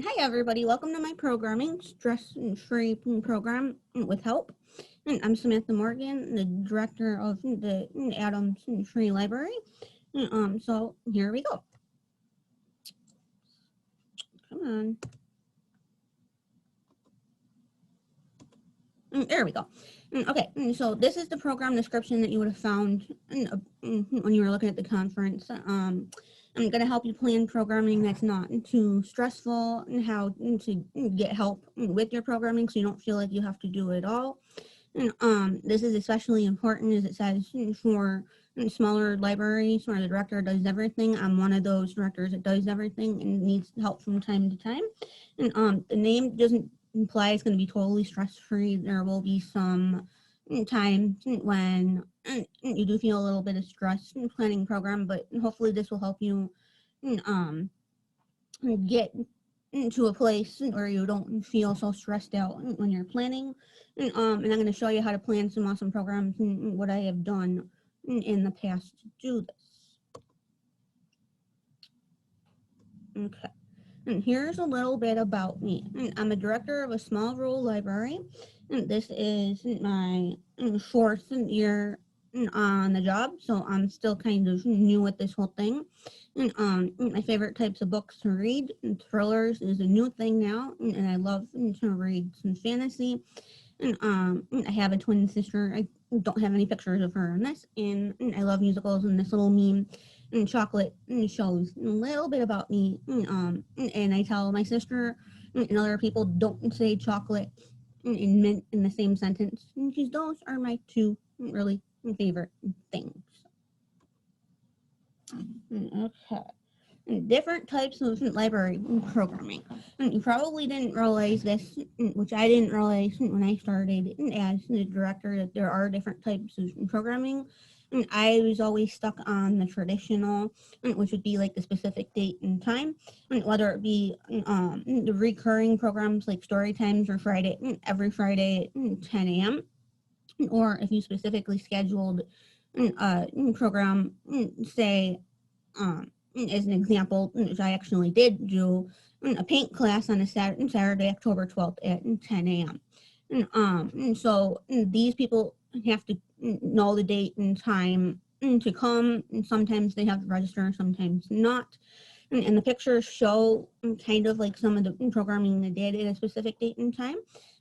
Hi everybody, welcome to my programming stress-free program with help. And I'm Samantha Morgan, the director of the Adams Free Library. So here we go. Come on. There we go. Okay, so this is the program description that you would have found when you were looking at the conference. I'm going to help you plan programming that's not too stressful and how to get help with your programming so you don't feel like you have to do it all. This is especially important as it says for smaller libraries where the director does everything. I'm one of those directors that does everything and needs help from time to time. And the name doesn't imply it's going to be totally stress-free. There will be some times when you do feel a little bit of stress in planning a program, but hopefully this will help you get into a place where you don't feel so stressed out when you're planning. And I'm going to show you how to plan some awesome programs and what I have done in the past to do this. Okay. And here's a little bit about me. I'm a director of a small rural library. And this is my fourth year on the job, so I'm still kind of new at this whole thing. And my favorite types of books to read, and thrillers is a new thing now, and I love to read some fantasy. And I have a twin sister. I don't have any pictures of her in this, and I love musicals, and this little meme and chocolate shows a little bit about me. And I tell my sister and other people don't say chocolate and mint in the same sentence because those are my two really favorite things. Okay. Different types of library programming. You probably didn't realize this, which I didn't realize when I started as the director, that there are different types of programming. And I was always stuck on the traditional, which would be like the specific date and time, whether it be the recurring programs like story times or every Friday at 10 a.m., or if you specifically scheduled a program, say, as an example, which I actually did do a paint class on a Saturday, October 12th at 10 a.m. And so these people have to know the date and time to come, and sometimes they have to register, sometimes not. And the pictures show kind of like some of the programming they did at a specific date and time.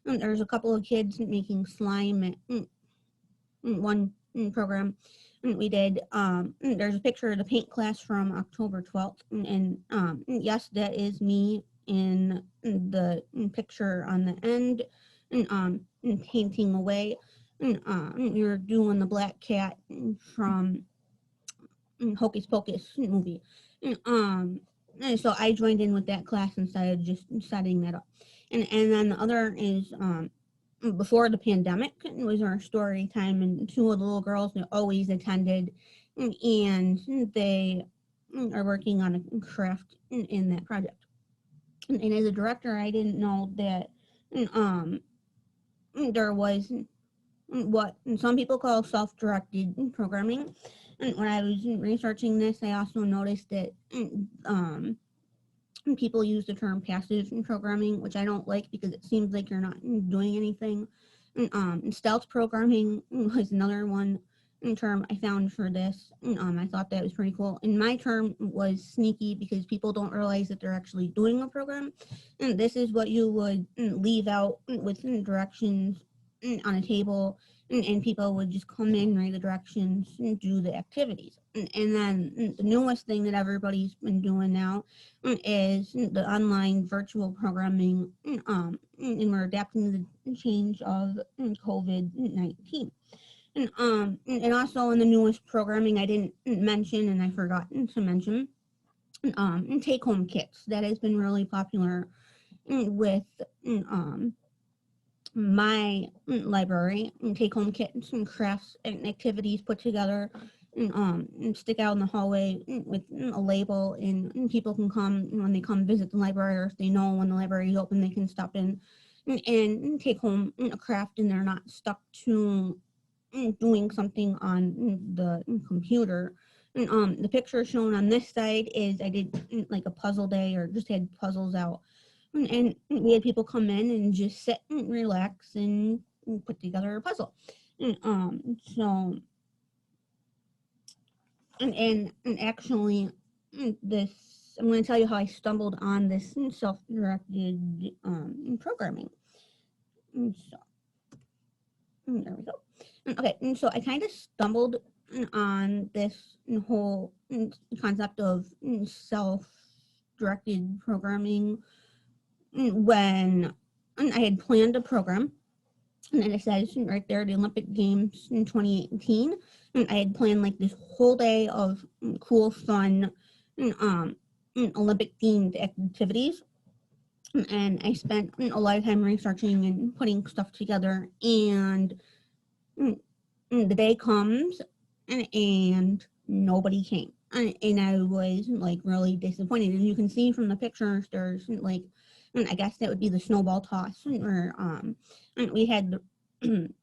And there's a couple of kids making slime at one program we did. There's a picture of the paint class from October 12th, and yes, that is me in the picture on the end, and painting away. You're doing the black cat from Hocus Pocus movie. And so I joined in with that class instead of just setting that up. And then the other is before the pandemic, it was our story time, and two of the little girls that always attended, and they are working on a craft in that project. And as a director, I didn't know that there was what some people call self-directed programming. And when I was researching this, I also noticed that people use the term passive programming, which I don't like because it seems like you're not doing anything. And stealth programming was another one term I found for this. I thought that was pretty cool. And my term was sneaky because people don't realize that they're actually doing a program. And this is what you would leave out with directions on a table, and people would just come in, write the directions, and do the activities. And then the newest thing that everybody's been doing now is the online virtual programming, and we're adapting to the change of COVID-19. And also in the newest programming I didn't mention, and I forgot to mention, take-home kits. That has been really popular with my library, take-home kits and crafts and activities put together and stick out in the hallway with a label, and people can come when they come visit the library, or if they know when the library is open, they can stop in and take home a craft, and they're not stuck to doing something on the computer. And the picture shown on this side is I did like a puzzle day, or just had puzzles out and we had people come in and just sit and relax and put together a puzzle. So and actually this I'm going to tell you how I stumbled on this self-directed programming. So there we go. Okay, and so I kind of stumbled on this whole concept of self-directed programming when I had planned a program, and it says right there, the Olympic Games in 2018. And I had planned like this whole day of cool, fun, Olympic themed activities. And I spent a lot of time researching and putting stuff together. And the day comes, and nobody came. And I was like really disappointed. And you can see from the pictures, there's like, I guess that would be the snowball toss, where and we had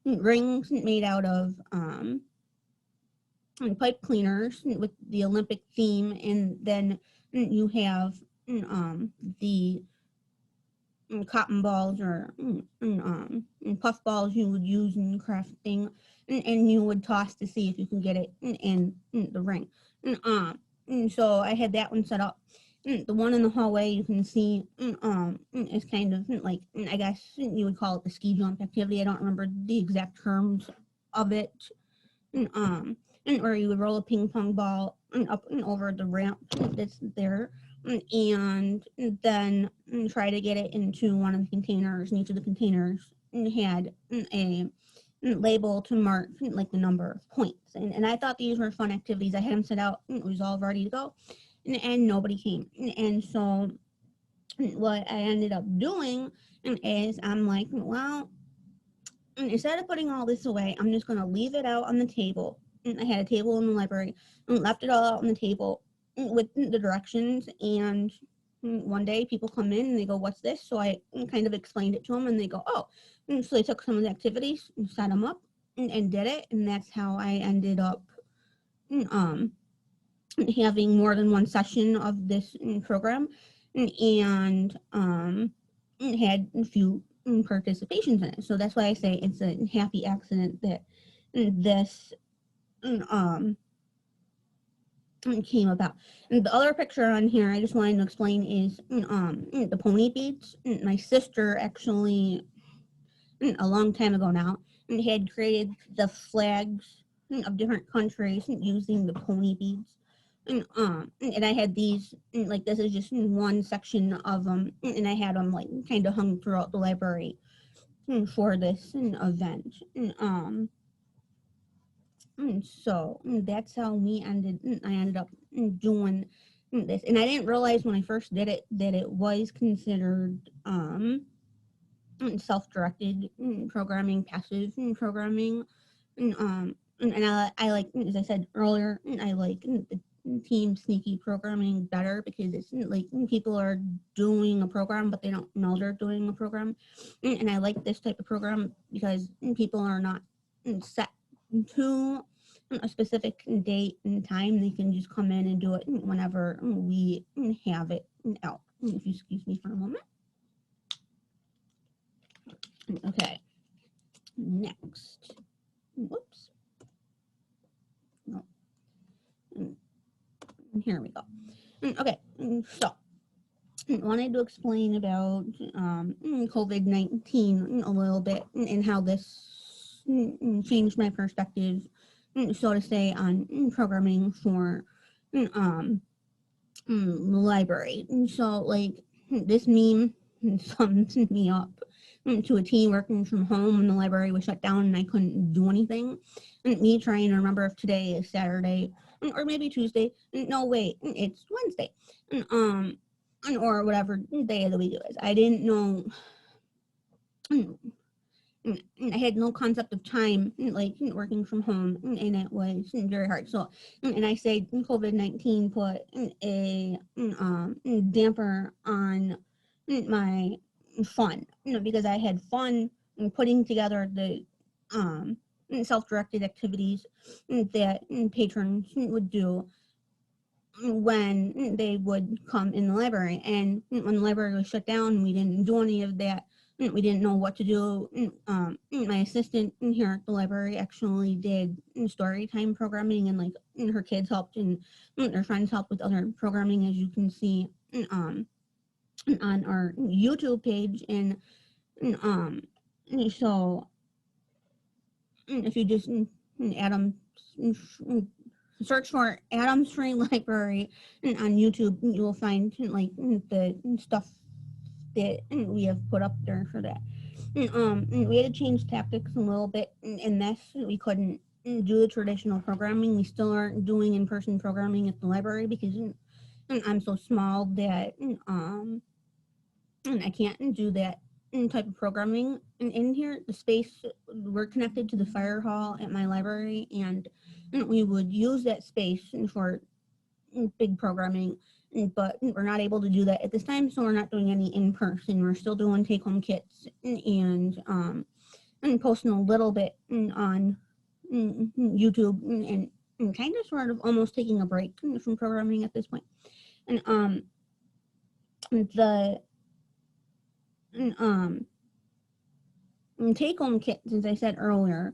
rings made out of pipe cleaners with the Olympic theme, and then you have the cotton balls or puff balls you would use in crafting, and you would toss to see if you can get it in the ring. And so I had that one set up. The one in the hallway you can see is kind of like, I guess you would call it the ski jump activity. I don't remember the exact terms of it. And where you would roll a ping pong ball up and over the ramp that's there, and then try to get it into one of the containers. And each of the containers had a label to mark like the number of points. And I thought these were fun activities. I had them set out. It was all ready to go, and nobody came. And so what I ended up doing is I'm like, well, instead of putting all this away, I'm just going to leave it out on the table. And I had a table in the library and left it all out on the table with the directions. And one day people come in and they go, "What's this?" So I kind of explained it to them, and they go, "Oh." And so they took some of the activities and set them up and did it. And that's how I ended up um, having more than one session of this program, and had a few participations in it. So that's why I say it's a happy accident that this um came about. And the other picture on here I just wanted to explain is the pony beads. My sister actually a long time ago now had created the flags of different countries using the pony beads. And I had these like, this is just one section of them, and I had them like kind of hung throughout the library for this event. So that's how I ended up doing this. And I didn't realize when I first did it that it was considered self-directed programming, passive programming. And I like, as I said earlier, I like the team sneaky programming better, because it's like people are doing a program but they don't know they're doing a program. And I like this type of program because people are not set to a specific date and time. They can just come in and do it whenever we have it out. If you excuse me for a moment. Okay, next. Whoops. No. Here we go. Okay, so I wanted to explain about COVID-19 a little bit, and how this changed my perspective, so to say, on programming for the library. And so, like, this meme sums me up to a teen working from home when the library was shut down and I couldn't do anything. And me trying to remember if today is Saturday or maybe Tuesday. No, wait, it's Wednesday. Or whatever day of the week it was. I didn't know. I had no concept of time, like working from home, and it was very hard. So, and I say COVID-19 put a damper on my fun, because I had fun putting together the self-directed activities that patrons would do. when they would come in the library. And when the library was shut down, we didn't do any of that. We didn't know what to do. My assistant here at the library actually did story time programming, and like her kids helped, and their friends helped with other programming, as you can see um, on our YouTube page. And so if you just Adam search for Adams Free Library on YouTube, you will find like the stuff that we have put up there for that. We had to change tactics a little bit in this. We couldn't do the traditional programming. We still aren't doing in-person programming at the library because I'm so small that I can't do that type of programming in here. The space, we're connected to the fire hall at my library, and we would use that space for big programming, but we're not able to do that at this time, so we're not doing any in person. We're still doing take home kits and posting a little bit on YouTube and kind of sort of almost taking a break from programming at this point. And the take home kit, as I said earlier,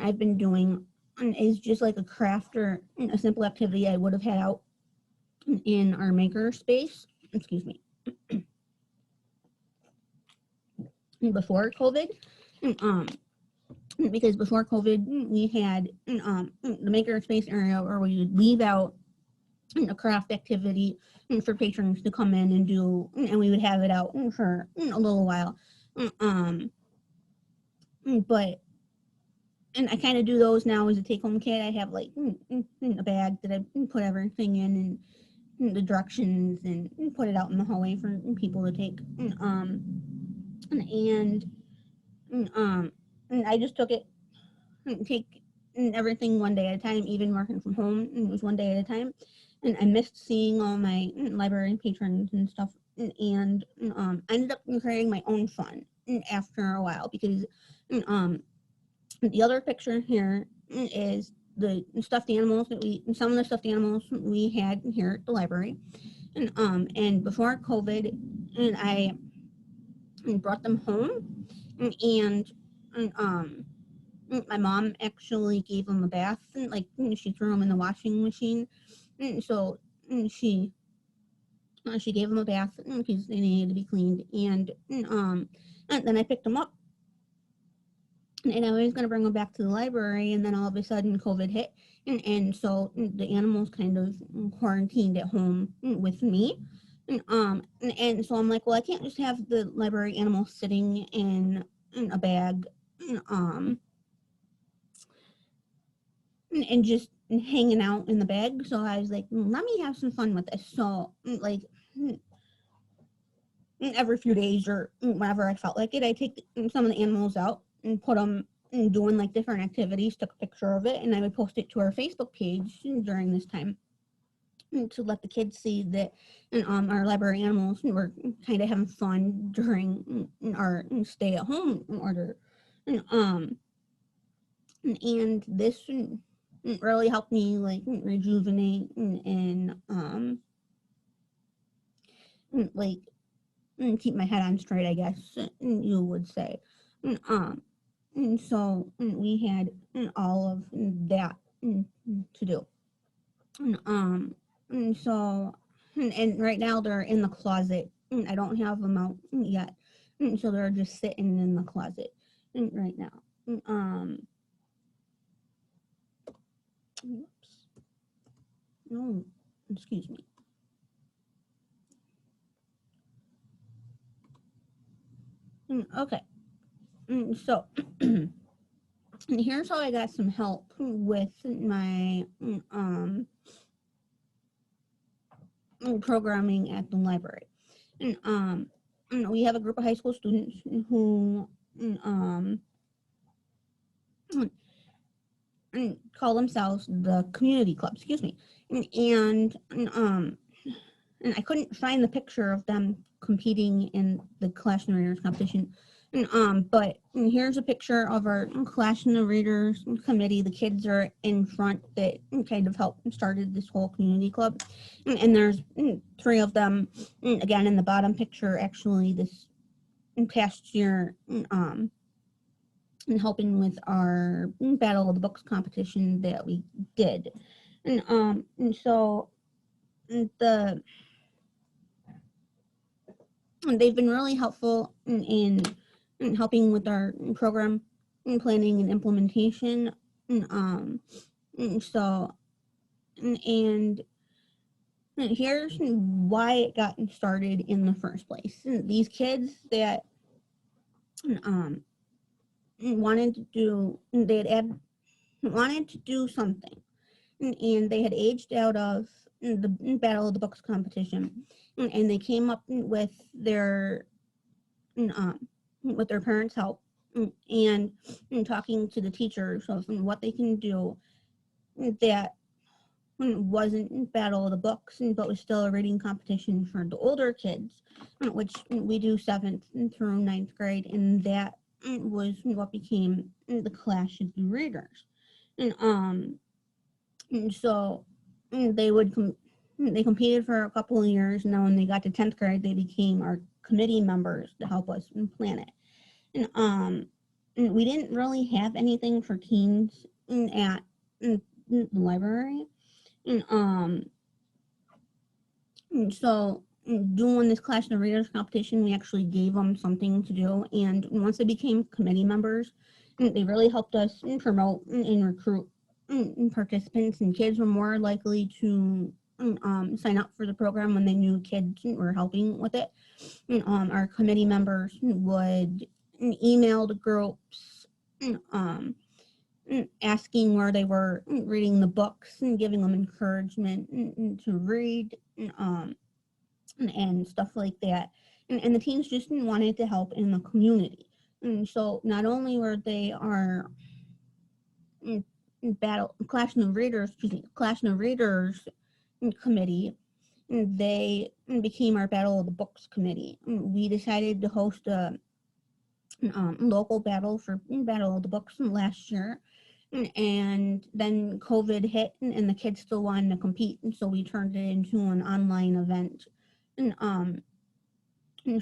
I've been doing is just like a craft or a simple activity I would have had out in our maker space, excuse me, before COVID. Because before COVID, we had the maker space area where we would leave out a craft activity for patrons to come in and do, and we would have it out for a little while. But and I kind of do those now as a take-home kit. I have like a bag that I put everything in and the directions and put it out in the hallway for people to take. And I just took it, take everything one day at a time, even working from home. It was one day at a time. And I missed seeing all my library patrons and stuff. And I ended up creating my own fun after a while because the other picture here is the stuffed animals that some of the stuffed animals we had here at the library. And before COVID, and I brought them home, and my mom actually gave them a bath, and like she threw them in the washing machine. So she gave them a bath because they needed to be cleaned, and then I picked them up. And I was going to bring them back to the library, and then all of a sudden COVID hit, and so the animals kind of quarantined at home with me. And so I'm like, well, I can't just have the library animals sitting in a bag and just hanging out in the bag. So I was like, let me have some fun with this. So like every few days or whenever I felt like it, I take some of the animals out and put them doing like different activities, took a picture of it, and I would post it to our Facebook page during this time to let the kids see that our library animals were kind of having fun during our stay at home order. And this really helped me like rejuvenate and like keep my head on straight, I guess you would say. And so we had all of that to do. And so, and right now they're in the closet. I don't have them out yet. So they're just sitting in the closet right now. Oops. No, excuse me. Okay. So here's how I got some help with my programming at the library. And we have a group of high school students who call themselves the community club. Excuse me. And I couldn't find the picture of them competing in the Clash Narrators competition. But here's a picture of our Clash in the Readers committee. The kids are in front that kind of helped started this whole community club. And there's three of them, again, in the bottom picture, actually, this past year, and helping with our Battle of the Books competition that we did. And so they've been really helpful in helping with our program planning and implementation. And so and here's why it got started in the first place. These kids that wanted to do, wanted to do something, and they had aged out of the Battle of the Books competition, and they came up with their parents' help, and talking to the teachers of what they can do that wasn't Battle of the Books, but was still a reading competition for the older kids, which we do 7th through 9th grade, and that was what became the Clash of the Readers. And so they competed for a couple of years, and then when they got to 10th grade, they became our committee members to help us plan it. And we didn't really have anything for teens at the library. And so doing this Clash of the Readers competition, we actually gave them something to do. And once they became committee members, they really helped us promote and recruit participants, and kids were more likely to sign up for the program when they knew kids were helping with it. Our committee members would email the groups asking where they were reading the books and giving them encouragement to read and stuff like that. And the teens just wanted to help in the community. And so not only were they our Clash of the Readers committee, they became our Battle of the Books committee. We decided to host a local battle for Battle of the Books last year, and then COVID hit, and the kids still wanted to compete, and so we turned it into an online event, and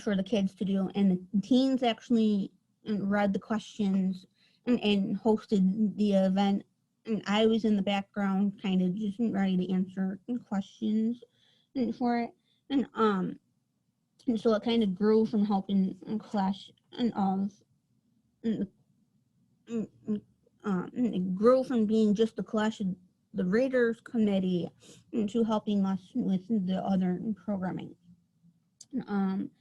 for the kids to do. And the teens actually read the questions and hosted the event, and I was in the background, kind of just ready to answer questions for it, and so it kind of grew from helping Clash of it grew from being just the Clash of the Raiders committee to helping us with the other programming. And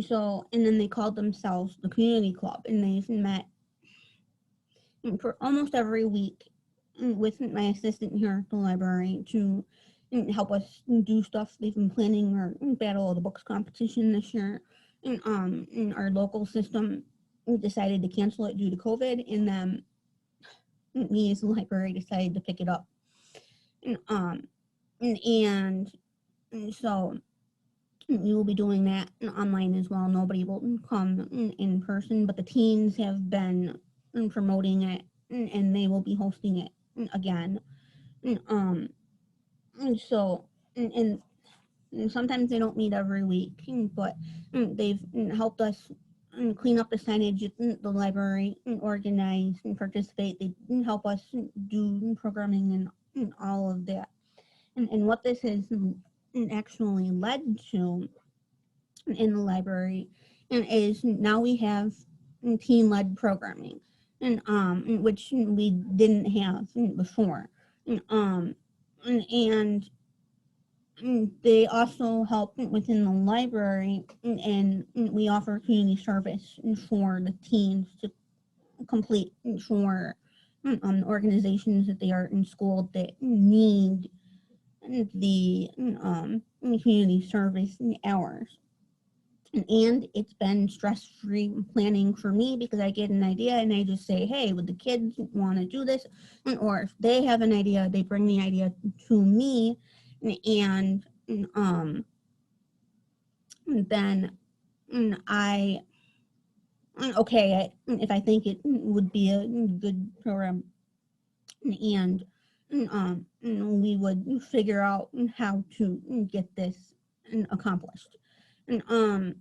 so, and then they called themselves the community club, and they met for almost every week with my assistant here at the library to help us do stuff. They've been planning our Battle of the Books competition this year, and in our local system, we decided to cancel it due to COVID, and then me as the library decided to pick it up. And so we will be doing that online as well. Nobody will come in person, but the teens have been promoting it, and they will be hosting it again. And so, and sometimes they don't meet every week, but they've helped us clean up the signage at the library, and organize and participate. They help us do programming and all of that. And what this has actually led to in the library is now we have teen-led programming, and which we didn't have before. And they also help within the library, and we offer community service for the teens to complete for organizations that they are in school that need the community service hours. And it's been stress-free planning for me, because I get an idea and I just say, hey, would the kids want to do this? Or if they have an idea, they bring the idea to me, and then I okay if I think it would be a good program, and we would figure out how to get this accomplished. And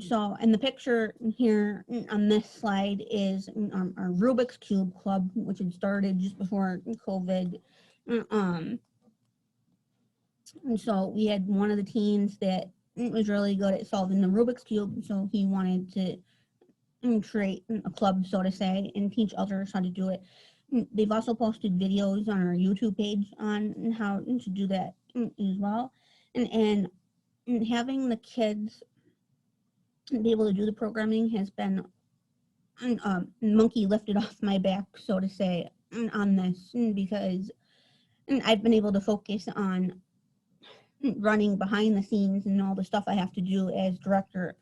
so, and the picture here on this slide is our Rubik's Cube Club, which had started just before COVID. Um, and so we had one of the teens that was really good at solving the Rubik's Cube, so he wanted to create a club, so to say, and teach others how to do it. They've also posted videos on our YouTube page on how to do that as well. And having the kids be able to do the programming has been monkey lifted off my back, so to say, on this, because I've been able to focus on running behind the scenes and all the stuff I have to do as director,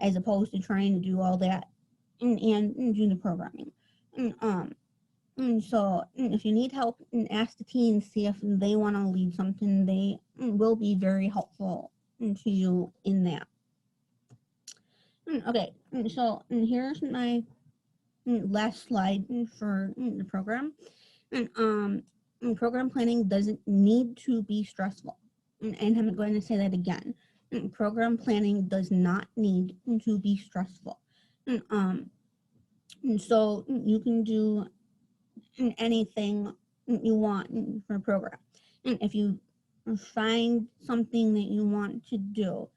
as opposed to trying to do all that and do the programming. So if you need help, ask the teens, see if they want to lead something. They will be very helpful to you in that. Okay, so here's my last slide for the program. Program planning doesn't need to be stressful. And I'm going to say that again. Program planning does not need to be stressful. So you can do anything you want for a program. If you find something that you want to do,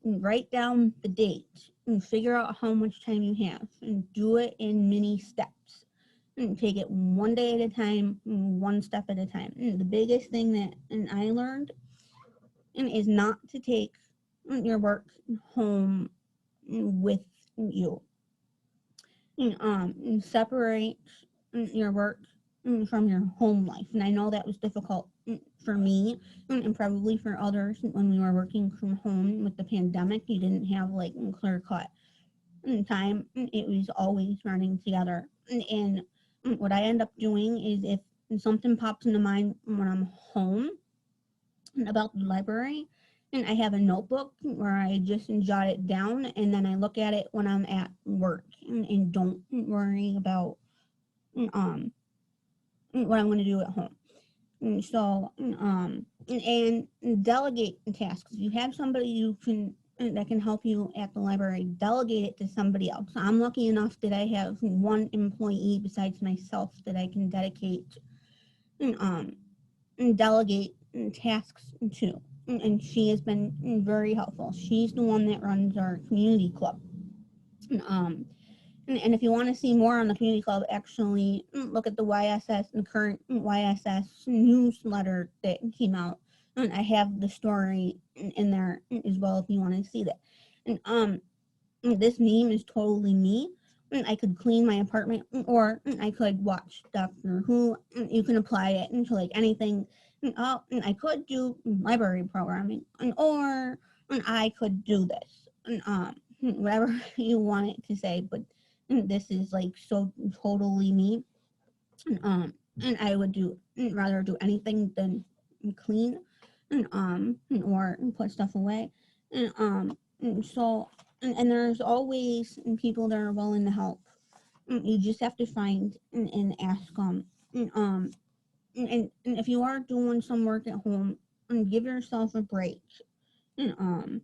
write down the date and figure out how much time you have and do it in mini steps. And take it one day at a time, one step at a time. The biggest thing that I learned is not to take your work home with you. Separate your work from your home life. And I know that was difficult for me and probably for others when we were working from home with the pandemic. You didn't have like clear cut time. It was always running together. And what I end up doing is if something pops into mind when I'm home about the library, and I have a notebook where I just jot it down, and then I look at it when I'm at work and don't worry about what I'm going to do at home. So and delegate tasks. If you have somebody you can that can help you at the library, delegate it to somebody else. I'm lucky enough that I have one employee besides myself that I can dedicate and delegate tasks to. And she has been very helpful. She's the one that runs our community club. And if you want to see more on the community club, actually look at the YSS and current YSS newsletter that came out. And I have the story in there as well if you want to see that. And this meme is totally me. I could clean my apartment, or I could watch Doctor Who. You can apply it into like anything. I could do library programming, or I could do this. Whatever you want it to say, but this is like so totally me. And I would rather do anything than clean, or put stuff away. So there's always people that are willing to help. You just have to find and ask them. And if you are doing some work at home, give yourself a break. And,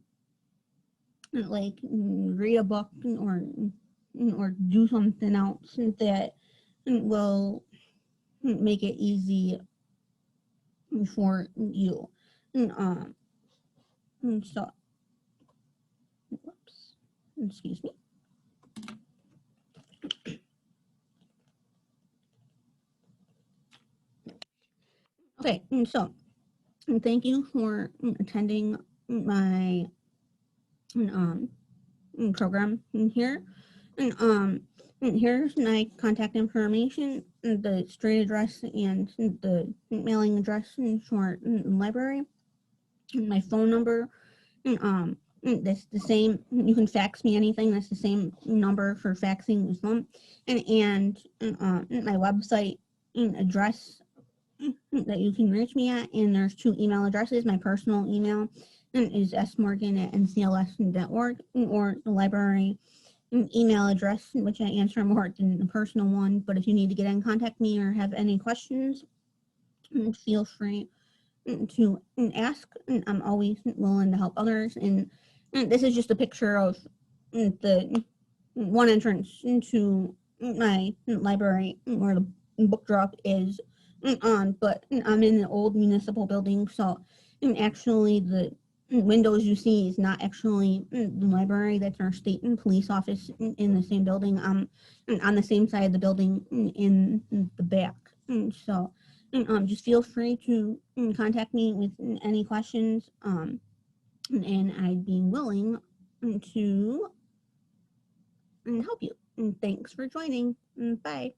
like read a book or do something else that will make it easy for you. And so, whoops, excuse me. Okay, so thank you for attending my program here. And here's my contact information, the street address and the mailing address for the library, my phone number. That's the same. You can fax me anything. That's the same number for faxing as well. And my website address that you can reach me at. And there's two email addresses. My personal email is smorgan@ncls.org, or the library email address, which I answer more than a personal one. But if you need to get in contact me or have any questions, feel free to ask. I'm always willing to help others. And this is just a picture of the one entrance into my library where the book drop is on. But I'm in an old municipal building, so actually the windows you see is not actually the library. That's our state and police office in the same building. On the same side of the building in the back. So just feel free to contact me with any questions, and I'd be willing to help you. Thanks for joining. Bye.